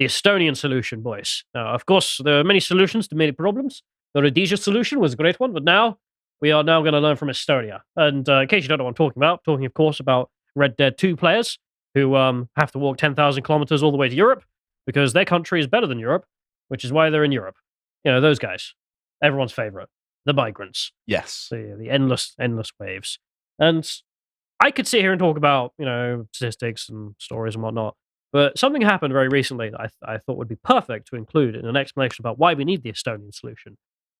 The Estonian Solution, boys. Now, of course, there are many solutions to many problems. The Rhodesia solution was a great one, but now we are now going to learn from Estonia. And in case you don't know what I'm talking about, talking, of course, about Red Dead 2 players who have to walk 10,000 kilometers all the way to Europe because their country is better than Europe, which is why they're in Europe. You know, those guys. Everyone's favorite. The migrants. Yes. The endless waves. And I could sit here and talk about, statistics and stories and whatnot, but something happened very recently that I thought would be perfect to include in an explanation about why we need the Estonian solution,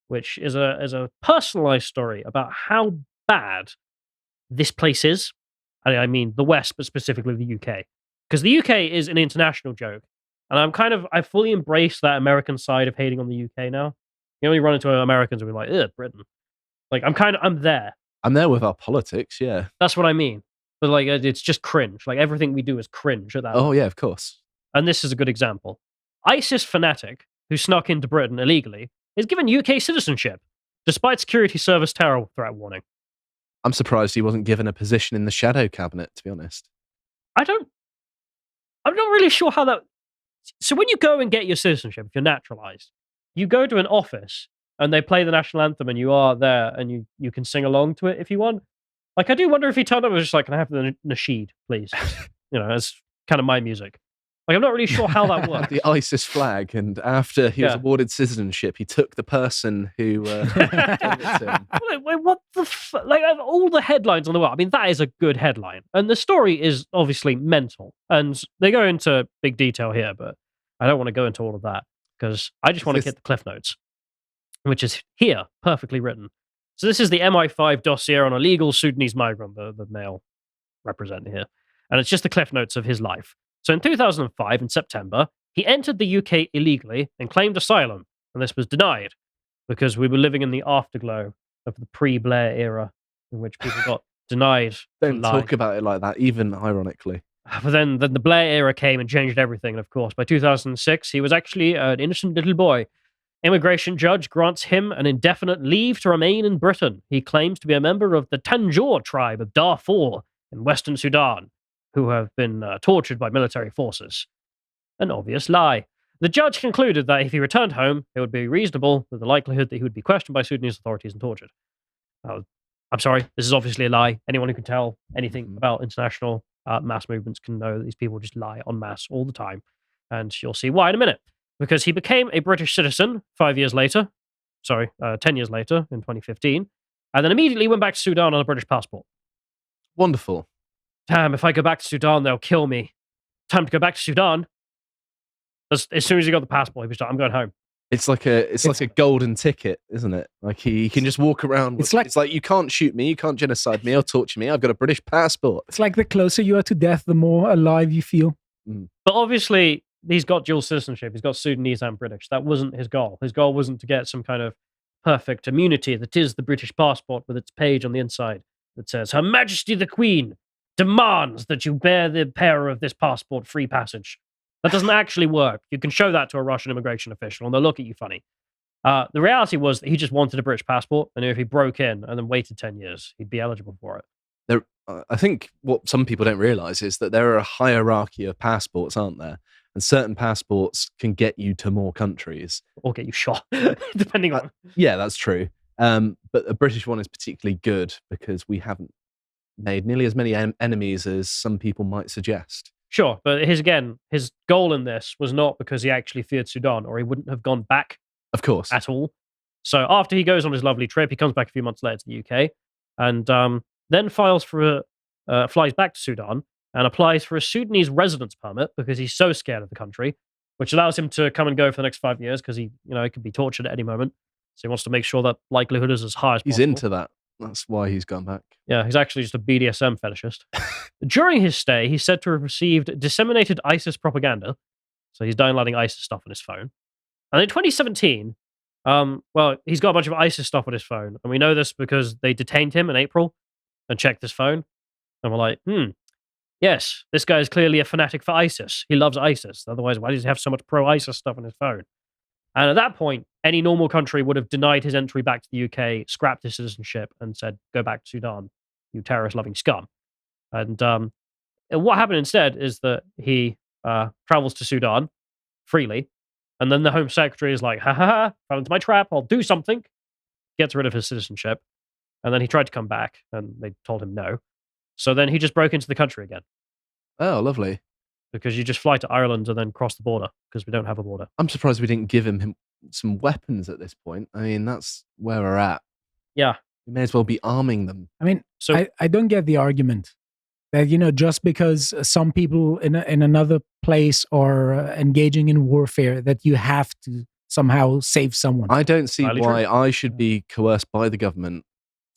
which is a personalized story about how bad this place is. I mean the West, but specifically the UK. Because the UK is an international joke. And I fully embrace that American side of hating on the UK now. You know, you run into Americans and we're like, ugh, Britain. Like, I'm there. I'm there with our politics, yeah. That's what I mean. But, like, it's just cringe. Like, everything we do is cringe at that Oh, level. yeah, of course. And this is a good example. ISIS fanatic, who snuck into Britain illegally, is given UK citizenship, despite security service terror threat warning. I'm surprised he wasn't given a position in the shadow cabinet, to be honest. I'm not really sure how that... So when you go and get your citizenship, if you're naturalized, you go to an office and they play the national anthem and you are there and you can sing along to it if you want. Like, I do wonder if he turned up and was just like, can I have the nasheed, please? As kind of my music. Like, I'm not really sure how that works. The ISIS flag, and after he was awarded citizenship, he took the person who gave it to him. Wait, what the like, all the headlines on the world, I mean, that is a good headline. And the story is obviously mental. And they go into big detail here, but I don't want to go into all of that because I just want to get the cliff notes, which is here, perfectly written. So this is the MI5 dossier on a legal Sudanese migrant, the male representative here. And it's just the cliff notes of his life. So in 2005, in September, he entered the UK illegally and claimed asylum. And this was denied because we were living in the afterglow of the pre-Blair era in which people got denied. Don't talk about it like that, even ironically. But then the Blair era came and changed everything. And of course, by 2006, he was actually an innocent little boy. Immigration judge grants him an indefinite leave to remain in Britain. He claims to be a member of the Tanjore tribe of Darfur in Western Sudan, who have been tortured by military forces. An obvious lie. The judge concluded that if he returned home, it would be reasonable with the likelihood that he would be questioned by Sudanese authorities and tortured. I'm sorry, this is obviously a lie. Anyone who can tell anything about international mass movements can know that these people just lie en masse all the time. And you'll see why in a minute. Because he became a British citizen 10 years later, in 2015, and then immediately went back to Sudan on a British passport. Wonderful. Damn, if I go back to Sudan, they'll kill me. Time to go back to Sudan. As soon as he got the passport, he was like, I'm going home. It's like a golden ticket, isn't it? Like he can just walk around. It's like you can't shoot me, you can't genocide me or torture me. I've got a British passport. It's like the closer you are to death, the more alive you feel. But obviously, he's got dual citizenship. He's got Sudanese and British. That wasn't his goal. His goal wasn't to get some kind of perfect immunity that is the British passport with its page on the inside that says, Her Majesty the Queen demands that you bear the bearer of this passport free passage. That doesn't actually work. You can show that to a Russian immigration official and they'll look at you funny. The reality was that he just wanted a British passport, and if he broke in and then waited 10 years, he'd be eligible for it. I think what some people don't realise is that there are a hierarchy of passports, aren't there? And certain passports can get you to more countries. Or get you shot, depending on... Yeah, that's true. But a British one is particularly good because we haven't made nearly as many enemies as some people might suggest. Sure, but his goal in this was not because he actually feared Sudan, or he wouldn't have gone back. Of course. At all. So after he goes on his lovely trip, he comes back a few months later to the UK, and then flies back to Sudan and applies for a Sudanese residence permit because he's so scared of the country, which allows him to come and go for the next 5 years because he could be tortured at any moment. So he wants to make sure that likelihood is as high as possible. He's into that. That's why he's gone back. Yeah, he's actually just a BDSM fetishist. During his stay, he's said to have received disseminated ISIS propaganda. So he's downloading ISIS stuff on his phone. And in 2017, he's got a bunch of ISIS stuff on his phone. And we know this because they detained him in April and checked his phone. And we're like, yes, this guy is clearly a fanatic for ISIS. He loves ISIS. Otherwise, why does he have so much pro-ISIS stuff on his phone? And at that point, any normal country would have denied his entry back to the UK, scrapped his citizenship, and said, go back to Sudan, you terrorist-loving scum. And what happened instead is that he travels to Sudan, freely. And then the Home Secretary is like, ha ha ha, fell into my trap, I'll do something. Gets rid of his citizenship. And then he tried to come back, and they told him no. So then he just broke into the country again. Oh, lovely. Because you just fly to Ireland and then cross the border, because we don't have a border. I'm surprised we didn't give him some weapons at this point. I mean, that's where we're at. Yeah. We may as well be arming them. I mean, so I don't get the argument that, just because some people in another place are engaging in warfare, that you have to somehow save someone. I don't see why I should be coerced by the government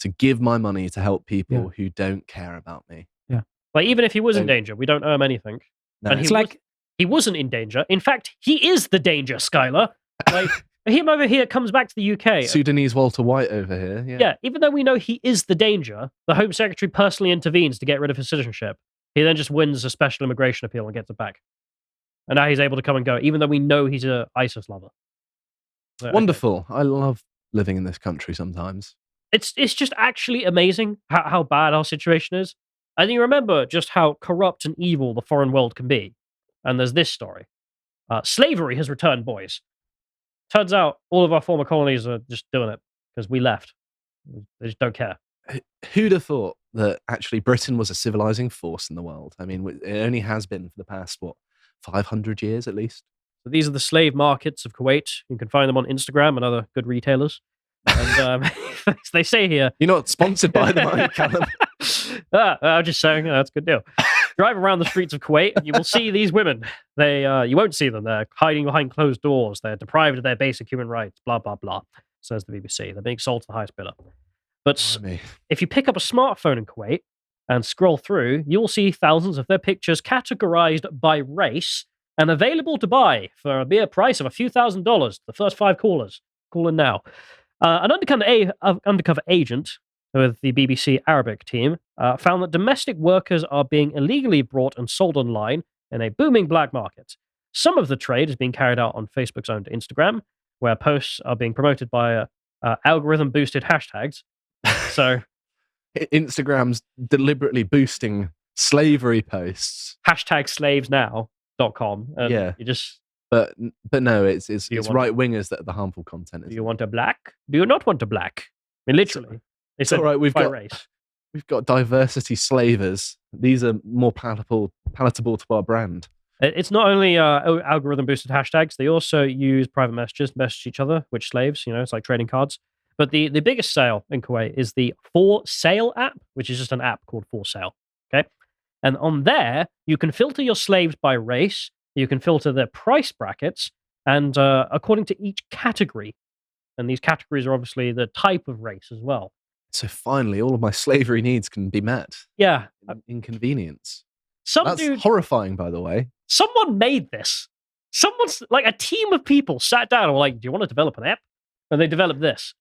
to give my money to help people who don't care about me. Yeah. Like, even if he was in danger, we don't owe him anything. No. And he wasn't in danger. In fact, he is the danger, Skylar. Like, him over here comes back to the UK. Sudanese Walter White over here. Yeah, even though we know he is the danger, the Home Secretary personally intervenes to get rid of his citizenship. He then just wins a special immigration appeal and gets it back. And now he's able to come and go, even though we know he's an ISIS lover. So, wonderful. I love living in this country sometimes. It's just actually amazing how bad our situation is. And you remember just how corrupt and evil the foreign world can be. And there's this story. Slavery has returned, boys. Turns out all of our former colonies are just doing it because we left. They just don't care. Who'd have thought that actually Britain was a civilizing force in the world? I mean, it only has been for the past, 500 years at least? So these are the slave markets of Kuwait. You can find them on Instagram and other good retailers. And they say here... You're not sponsored by them, are you, Callum? I'm just saying, that's a good deal. Drive around the streets of Kuwait and you will see these women. You won't see them. They're hiding behind closed doors. They're deprived of their basic human rights, blah, blah, blah, says the BBC. They're being sold to the highest bidder. But if you pick up a smartphone in Kuwait and scroll through, you'll see thousands of their pictures categorized by race and available to buy for a mere price of a few $1,000s. The first 5 callers. Call in now. An undercover agent with the BBC Arabic team found that domestic workers are being illegally brought and sold online in a booming black market. Some of the trade is being carried out on Facebook's own Instagram, where posts are being promoted by algorithm-boosted hashtags. So, Instagram's deliberately boosting slavery posts. #slavesnow.com. Yeah. You just... But no, it's right wingers that are the harmful content. Do you want a black? Do you not want a black? I mean, literally. It's all right. We've got race. We've got diversity slavers. These are more palatable to our brand. It's not only algorithm boosted hashtags. They also use private messages to message each other, which slaves. It's like trading cards. But the biggest sale in Kuwait is the For Sale app, which is just an app called For Sale. Okay, and on there you can filter your slaves by race. You can filter their price brackets, and according to each category. And these categories are obviously the type of race as well. So finally, all of my slavery needs can be met. Yeah. Inconvenience. That's Dude, horrifying, by the way. Someone made this. Someone's, like, a team of people sat down and were like, do you want to develop an app? And they developed this.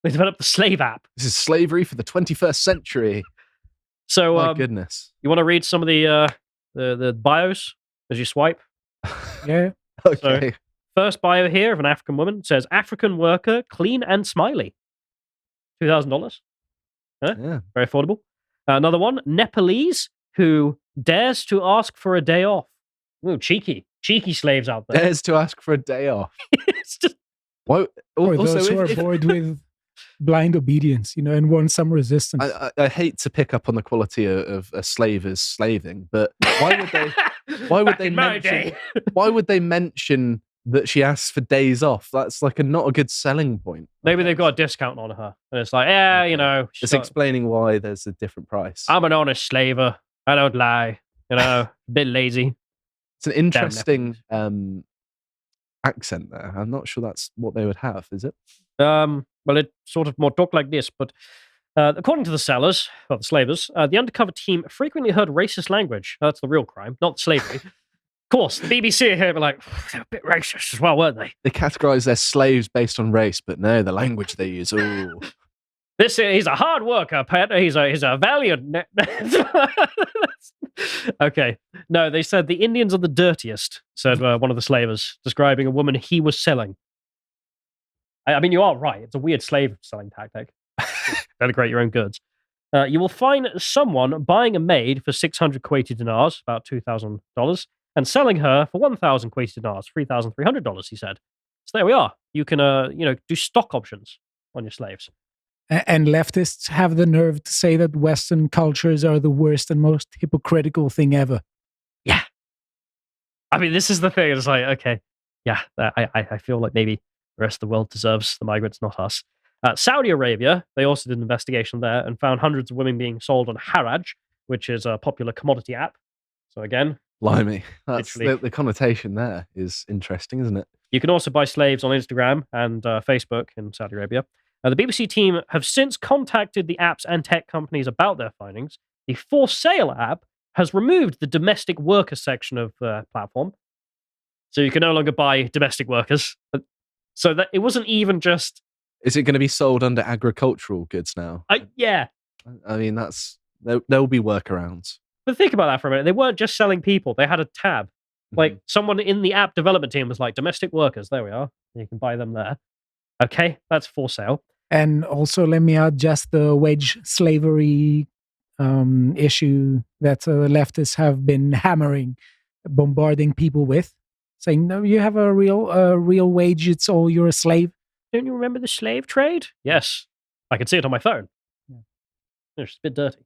They developed the slave app. This is slavery for the 21st century. So, my goodness. You want to read some of the bios as you swipe? Yeah. Okay. So, first bio here of an African woman says, African worker, clean and smiley. $2,000. Yeah. Very affordable. Another one, Nepalese, who dares to ask for a day off. Ooh, cheeky slaves out there. Dares to ask for a day off. It's just... Why? Those who are bored with blind obedience, and want some resistance. I hate to pick up on the quality of a slave as slaving, but why would they? Why would they mention? Why would they mention that she asks for days off? That's like not a good selling point. Maybe they've got a discount on her, and it's like, yeah, okay. It's explaining why there's a different price. I'm an honest slaver. I don't lie. A bit lazy. It's an interesting accent there. I'm not sure that's what they would have, is it? Well, it sort of more talk like this, but according to the sellers, or the slavers, the undercover team frequently heard racist language. That's the real crime, not slavery. Of course, the BBC here were like, they're a bit racist as well, weren't they? They categorize their slaves based on race, but no, the language they use, ooh. He's a hard worker, Pat. He's a valiant... Okay. No, they said the Indians are the dirtiest, said one of the slavers, describing a woman he was selling. I mean, you are right. It's a weird slave selling tactic. Denigrate your own goods. You will find someone buying a maid for 600 Kuwaiti dinars, about $2,000, and selling her for 1,000 Kuwaiti dinars, $3,300, he said. So there we are. You can, do stock options on your slaves. And leftists have the nerve to say that Western cultures are the worst and most hypocritical thing ever. Yeah. I mean, this is the thing. It's like, okay, yeah, I feel like maybe the rest of the world deserves the migrants, not us. Saudi Arabia, they also did an investigation there and found hundreds of women being sold on Haraj, which is a popular commodity app. So again, blimey, that's the connotation there is interesting, isn't it? You can also buy slaves on Instagram and Facebook in Saudi Arabia. The BBC team have since contacted the apps and tech companies about their findings. The For Sale app has removed the domestic worker section of the platform. So you can no longer buy domestic workers. So that it wasn't even just... Is it going to be sold under agricultural goods now? Yeah. I mean, there'll be workarounds. But think about that for a minute. They weren't just selling people. They had a tab. Like, someone in the app development team was like, domestic workers, there we are. You can buy them there. Okay, that's For Sale. And also, let me add just the wage slavery issue that leftists have been bombarding people with, saying, no, you have a real wage, it's all you're a slave. Don't you remember the slave trade? Yes. I can see it on my phone. Yeah. It's a bit dirty.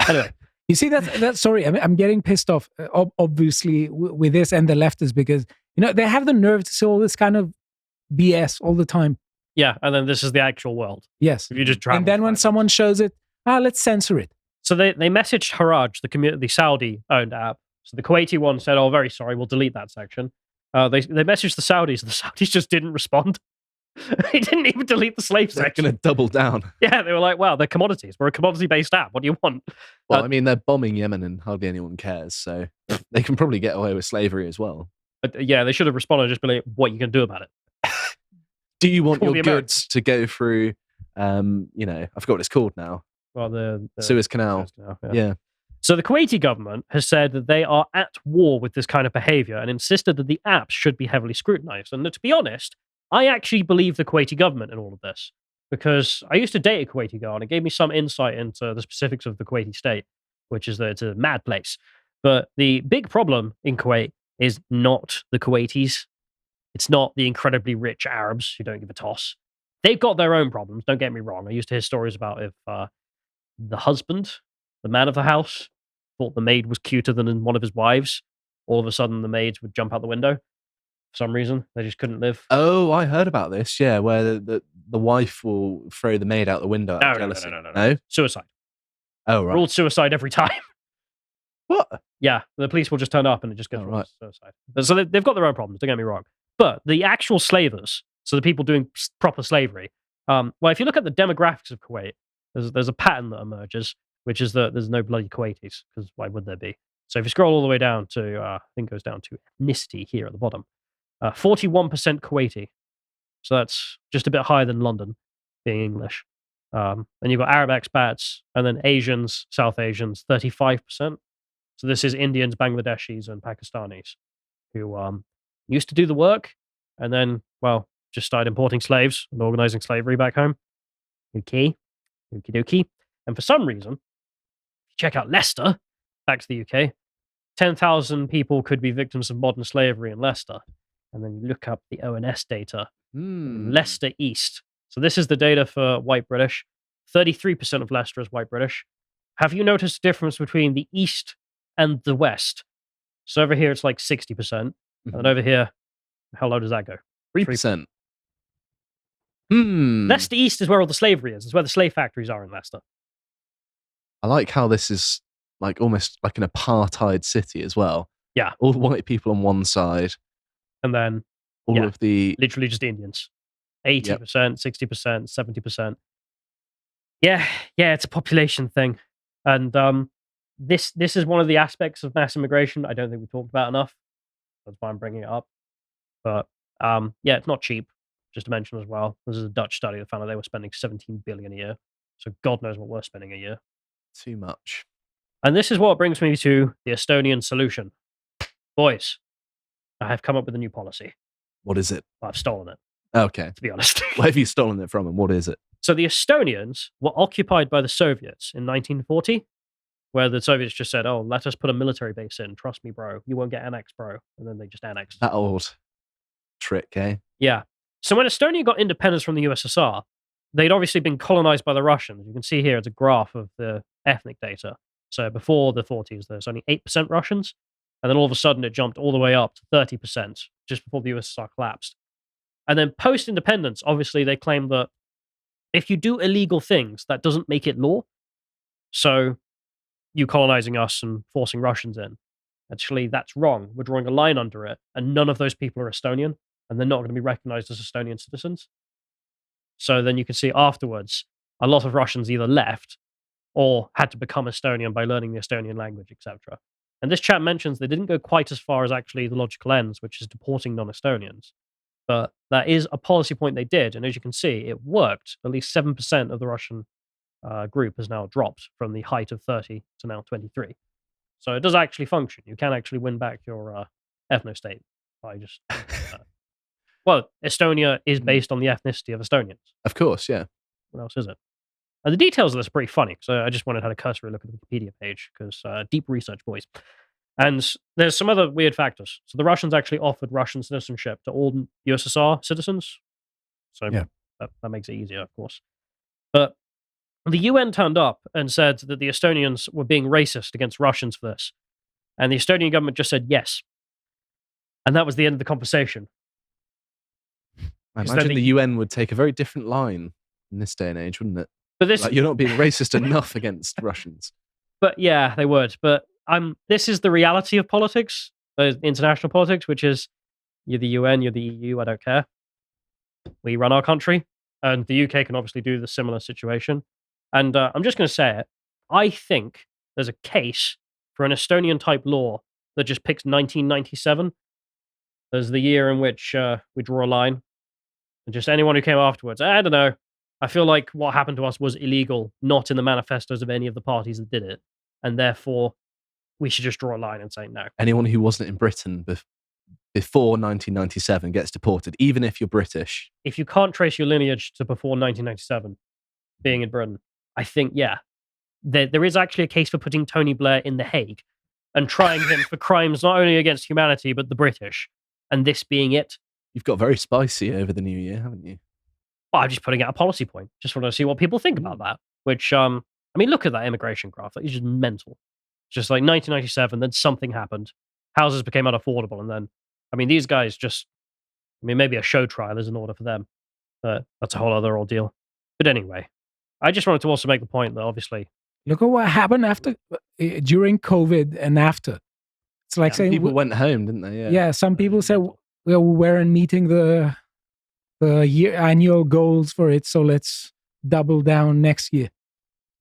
Anyway. You see, that's sorry, I'm getting pissed off, obviously, with this and the leftists, because, they have the nerve to say all this kind of BS all the time. Yeah, and then this is the actual world. Yes. If you just travel. And then when someone shows it, let's censor it. So they messaged Haraj, the Saudi-owned app. So the Kuwaiti one said, oh, very sorry, we'll delete that section. They messaged the Saudis, and the Saudis just didn't respond. They didn't even delete the slave section. They're going to double down. Yeah, they were like, wow, they're commodities. We're a commodity-based app. What do you want? Well, I mean, they're bombing Yemen and hardly anyone cares, so they can probably get away with slavery as well. Yeah, they should have responded and just been like, what are you going to do about it? Do you want your goods to go through, I forgot what it's called now. Well, the Suez Canal. Yeah. So the Kuwaiti government has said that they are at war with this kind of behavior and insisted that the apps should be heavily scrutinized. And to be honest, I actually believe the Kuwaiti government in all of this, because I used to date a Kuwaiti girl and it gave me some insight into the specifics of the Kuwaiti state, which is that it's a mad place. But the big problem in Kuwait is not the Kuwaitis. It's not the incredibly rich Arabs who don't give a toss. They've got their own problems, don't get me wrong. I used to hear stories about if the husband, the man of the house, thought the maid was cuter than one of his wives, all of a sudden the maids would jump out the window. For some reason, they just couldn't live. Oh, I heard about this, yeah, where the wife will throw the maid out the window out of jealousy. No? Suicide. Oh, right. Ruled suicide every time. What? Yeah, the police will just turn up and it just goes right. Suicide. So they've got their own problems, don't get me wrong. But the actual slavers, so the people doing proper slavery, well, if you look at the demographics of Kuwait, there's a pattern that emerges, which is that there's no bloody Kuwaitis, because why would there be? So if you scroll all the way down to, I think it goes down to ethnicity here at the bottom, 41% Kuwaiti. So that's just a bit higher than London, being English. And you've got Arab expats, and then Asians, South Asians, 35%. So this is Indians, Bangladeshis, and Pakistanis who used to do the work, and then, well, just started importing slaves and organizing slavery back home. Okay. Okie dokie. And for some reason, check out Leicester, back to the UK, 10,000 people could be victims of modern slavery in Leicester. And then you look up the ONS data, Leicester East. So this is the data for white British. 33% of Leicester is white British. Have you noticed a difference between the East and the West? So over here, it's like 60%. And over here, how low does that go? 3%. Leicester East is where all the slavery is. It's where the slave factories are in Leicester. I like how this is like almost like an apartheid city as well. Yeah. All the white people on one side. And then all of the... literally just Indians. 80%, 60%, 70%. Yeah, it's a population thing. And this is one of the aspects of mass immigration I don't think we talked about enough. That's why I'm bringing it up. But it's not cheap, just to mention as well. This is a Dutch study that found that they were spending 17 billion a year. So God knows what we're spending a year. Too much. And this is what brings me to the Estonian solution. Boys, I have come up with a new policy. What is it? Well, I've stolen it. Okay. To be honest. Where have you stolen it from and what is it? So the Estonians were occupied by the Soviets in 1940. where the Soviets just said, "Oh, let us put a military base in. Trust me, bro. You won't get annexed, bro." And then they just annexed. That old trick, eh? Yeah. So when Estonia got independence from the USSR, they'd obviously been colonized by the Russians. You can see here it's a graph of the ethnic data. So before the 40s, there's only 8% Russians. And then all of a sudden it jumped all the way up to 30% just before the USSR collapsed. And then post-independence, obviously they claimed that if you do illegal things, that doesn't make it law. So you colonizing us and forcing Russians in, actually that's wrong. We're drawing a line under it. And none of those people are Estonian. And they're not going to be recognized as Estonian citizens. So then you can see afterwards, a lot of Russians either left or had to become Estonian by learning the Estonian language, etc. And this chat mentions they didn't go quite as far as actually the logical ends, which is deporting non-Estonians. But that is a policy point they did. And as you can see, it worked. At least 7% of the Russian group has now dropped from the height of 30 to now 23. So it does actually function. You can actually win back your ethno-state by just... Well, Estonia is based on the ethnicity of Estonians. Of course, yeah. What else is it? And the details of this are pretty funny. So I just wanted to have a cursory look at the Wikipedia page because deep research, boys. And there's some other weird factors. So the Russians actually offered Russian citizenship to all USSR citizens. So yeah. that makes it easier, of course. But the UN turned up and said that the Estonians were being racist against Russians for this. And the Estonian government just said yes. And that was the end of the conversation. I imagine the UN would take a very different line in this day and age, wouldn't it? But this, you're not being racist enough against Russians. But yeah, they would. But this is the reality of politics, international politics, which is you're the UN, you're the EU, I don't care. We run our country, and the UK can obviously do the similar situation. And I'm just going to say it. I think there's a case for an Estonian-type law that just picks 1997 as the year in which we draw a line. And just anyone who came afterwards, I don't know. I feel like what happened to us was illegal, not in the manifestos of any of the parties that did it. And therefore, we should just draw a line and say no. Anyone who wasn't in Britain before 1997 gets deported, even if you're British. If you can't trace your lineage to before 1997, being in Britain, I think, yeah. There is actually a case for putting Tony Blair in The Hague and trying him for crimes not only against humanity, but the British. And this being it. You've got very spicy over the new year, haven't you? Well, I'm just putting out a policy point. Just want to see what people think about that. Which, I mean, look at that immigration graph. It's just mental. Just like 1997, then something happened. Houses became unaffordable. And then, I mean, these guys just, I mean, maybe a show trial is in order for them. But that's a whole other ordeal. But anyway, I just wanted to also make the point that obviously. Look at what happened after, during COVID and after. It's like saying people went home, didn't they? Yeah. Some people said, we weren't meeting the annual goals for it, so let's double down next year.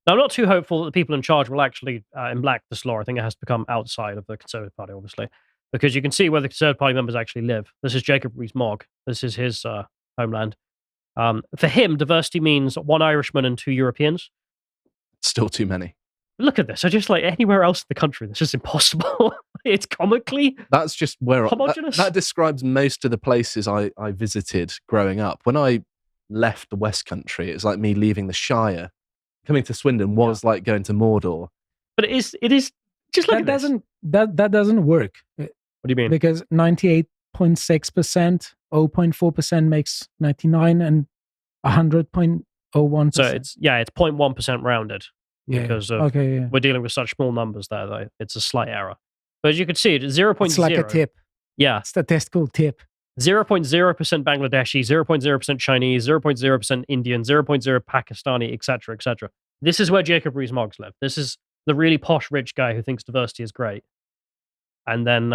Now, I'm not too hopeful that the people in charge will actually enact this law. I think it has to become outside of the Conservative Party, obviously, because you can see where the Conservative Party members actually live. This is Jacob Rees-Mogg. This is his homeland. For him, diversity means one Irishman and two Europeans. Still too many. Look at this. I just like anywhere else in the country, this is impossible. It's comically That's just where homogenous. That describes most of the places I visited growing up. When I left the West Country, it's like me leaving the Shire. Coming to Swindon was like going to Mordor. But it is just like that doesn't work. What do you mean? Because 98.6%, 0.4% makes 99, and 100.01%. So it's 0.1% rounded. Yeah. Because we're dealing with such small numbers there, though. It's a slight error. But as you can see, it's 0.0. It's like a tip. Yeah. Statistical tip. 0.0% Bangladeshi, 0.0% Chinese, 0.0% Indian, 0.0 Pakistani, etc., etc. This is where Jacob Rees-Mogg live. This is the really posh rich guy who thinks diversity is great. And then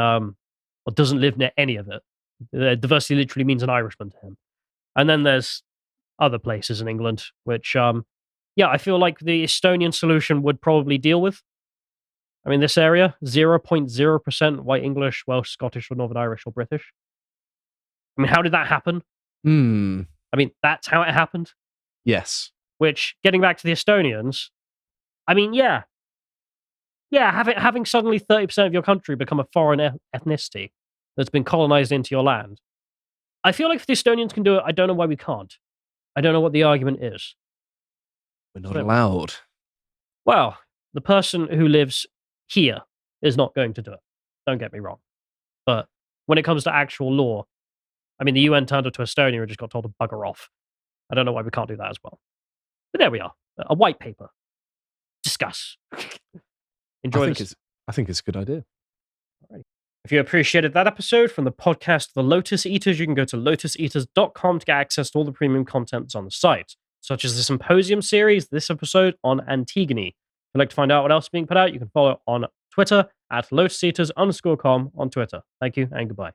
doesn't live near any of it. Diversity literally means an Irishman to him. And then there's other places in England, which, I feel like the Estonian solution would probably deal with. I mean, this area, 0.0% white English, Welsh, Scottish, or Northern Irish, or British. I mean, how did that happen? I mean, that's how it happened. Yes. Which, getting back to the Estonians, I mean, having suddenly 30% of your country become a foreign ethnicity that's been colonized into your land. I feel like if the Estonians can do it, I don't know why we can't. I don't know what the argument is. We're not allowed. Well, the person who lives here is not going to do it. Don't get me wrong. But when it comes to actual law, I mean, the UN turned up to Estonia and just got told to bugger off. I don't know why we can't do that as well. But there we are. A white paper. Discuss. Enjoy this. I think it's a good idea. If you appreciated that episode from the podcast The Lotus Eaters, you can go to lotuseaters.com to get access to all the premium content that's on the site, such as the Symposium series, this episode on Antigone. If you'd like to find out what else is being put out, you can follow on Twitter at lotuseaters_com on Twitter. Thank you and goodbye.